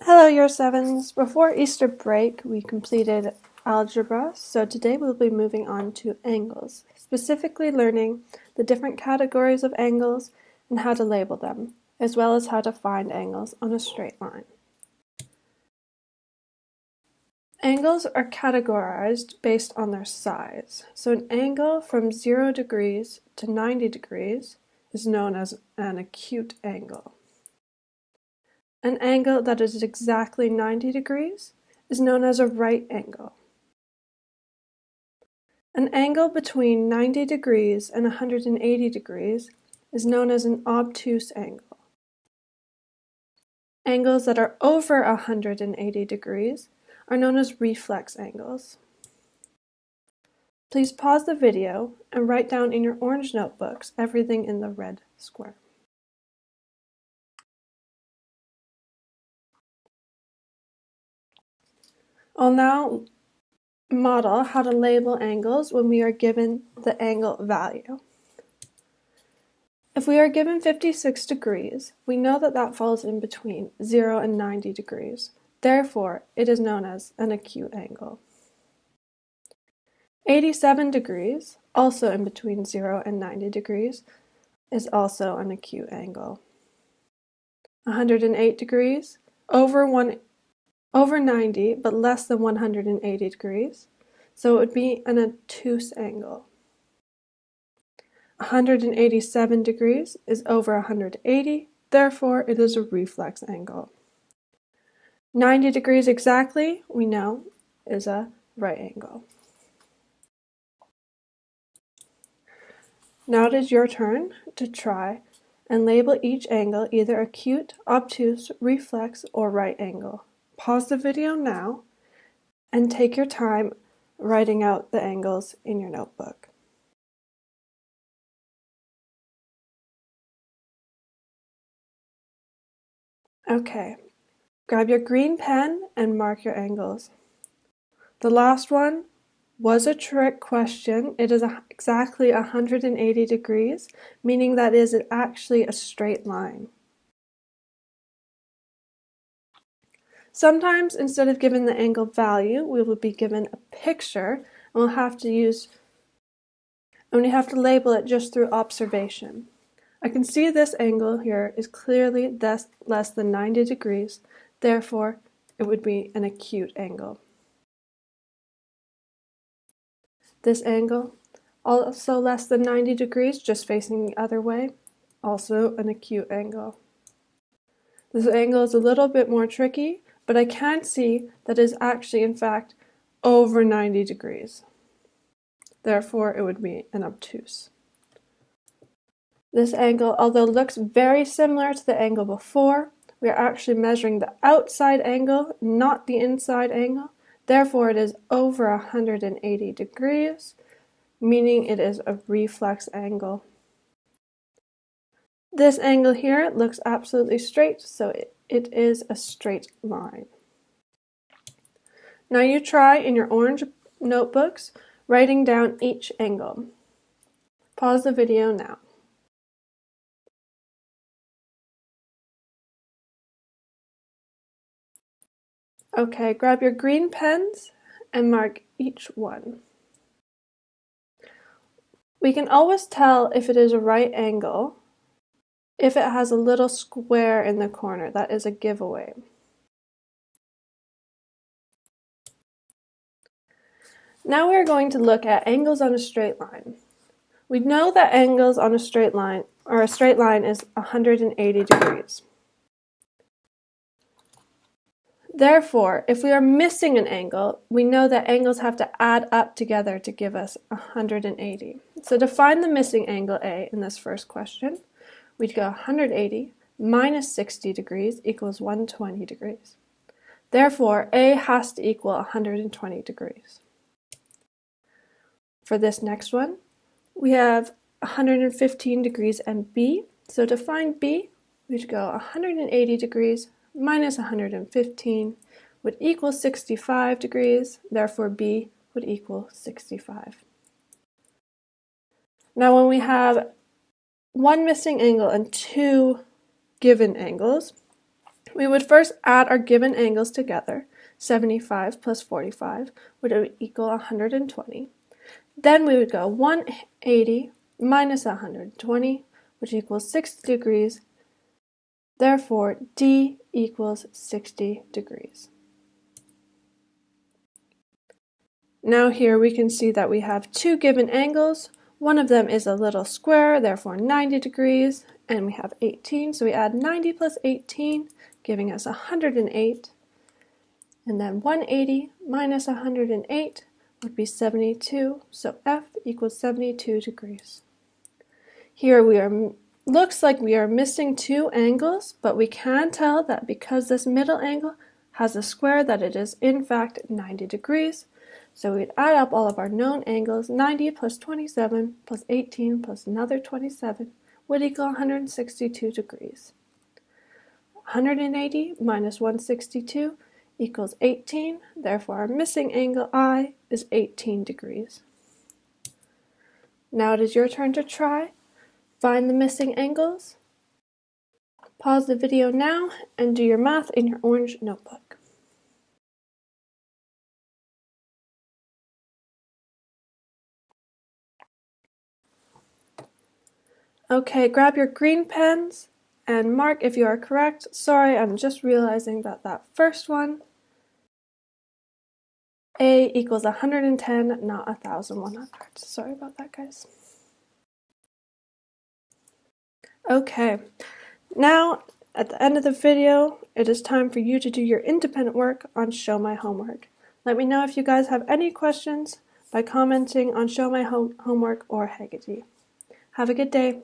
Hello, Year 7s. Before Easter break, we completed algebra, so today we'll be moving on to angles, specifically learning the different categories of angles and how to label them, as well as how to find angles on a straight line. Angles are categorized based on their size. So an angle from 0 degrees to 90 degrees is known as an acute angle. An angle that is exactly 90 degrees is known as a right angle. An angle between 90 degrees and 180 degrees is known as an obtuse angle. Angles that are over 180 degrees are known as reflex angles. Please pause the video and write down in your orange notebooks everything in the red square. I'll now model how to label angles when we are given the angle value. If we are given 56 degrees, we know that that falls in between 0 and 90 degrees. Therefore, it is known as an acute angle. 87 degrees, also in between 0 and 90 degrees, is also an acute angle. 108 degrees, over 90 but less than 180 degrees, so it would be an obtuse angle. 187 degrees is over 180, therefore it is a reflex angle. 90 degrees exactly, we know, is a right angle. Now it is your turn to try and label each angle either acute, obtuse, reflex, or right angle. Pause the video now and take your time writing out the angles in your notebook. Okay, grab your green pen and mark your angles. The last one was a trick question. It is exactly 180 degrees, meaning that is actually a straight line. Sometimes, instead of giving the angle value, we will be given a picture, and we have to label it just through observation. I can see this angle here is clearly less than 90 degrees, therefore it would be an acute angle. This angle, also less than 90 degrees, just facing the other way, also an acute angle. This angle is a little bit more tricky, but I can see that it is actually, in fact, over 90 degrees. Therefore, it would be an obtuse. This angle, although looks very similar to the angle before, we are actually measuring the outside angle, not the inside angle. Therefore, it is over 180 degrees, meaning it is a reflex angle. This angle here looks absolutely straight, so it is a straight line. Now you try in your orange notebooks writing down each angle. Pause the video now. Okay, grab your green pens and mark each one. We can always tell if it is a right angle if it has a little square in the corner. That is a giveaway. Now we are going to look at angles on a straight line. We know that angles on a straight line, or a straight line, is 180 degrees. Therefore, if we are missing an angle, we know that angles have to add up together to give us 180. So to find the missing angle A in this first question, we'd go 180 minus 60 degrees equals 120 degrees. Therefore, A has to equal 120 degrees. For this next one, we have 115 degrees and B. So to find B, we'd go 180 degrees minus 115 would equal 65 degrees, therefore B would equal 65. Now when we have one missing angle and two given angles, We would first add our given angles together. 75 plus 45 would equal 120. Then we would go 180 minus 120, which equals 60 degrees. Therefore, D equals 60 degrees. Now here we can see that we have two given angles. One of them is a little square, therefore 90 degrees, and we have 18, so we add 90 plus 18, giving us 108. And then 180 minus 108 would be 72, so F equals 72 degrees. Here looks like we are missing two angles, but we can tell that because this middle angle has a square that it is in fact 90 degrees. So we'd add up all of our known angles. 90 plus 27 plus 18 plus another 27 would equal 162 degrees. 180 minus 162 equals 18. Therefore, our missing angle I is 18 degrees. Now it is your turn to try. Find the missing angles. Pause the video now and do your math in your orange notebook. Okay, grab your green pens and mark if you are correct. Sorry, I'm just realizing that that first one, A equals 110, not 1,100. Sorry about that, guys. Okay, now at the end of the video, it is time for you to do your independent work on Show My Homework. Let me know if you guys have any questions by commenting on Show My Homework or Haggerty. Have a good day.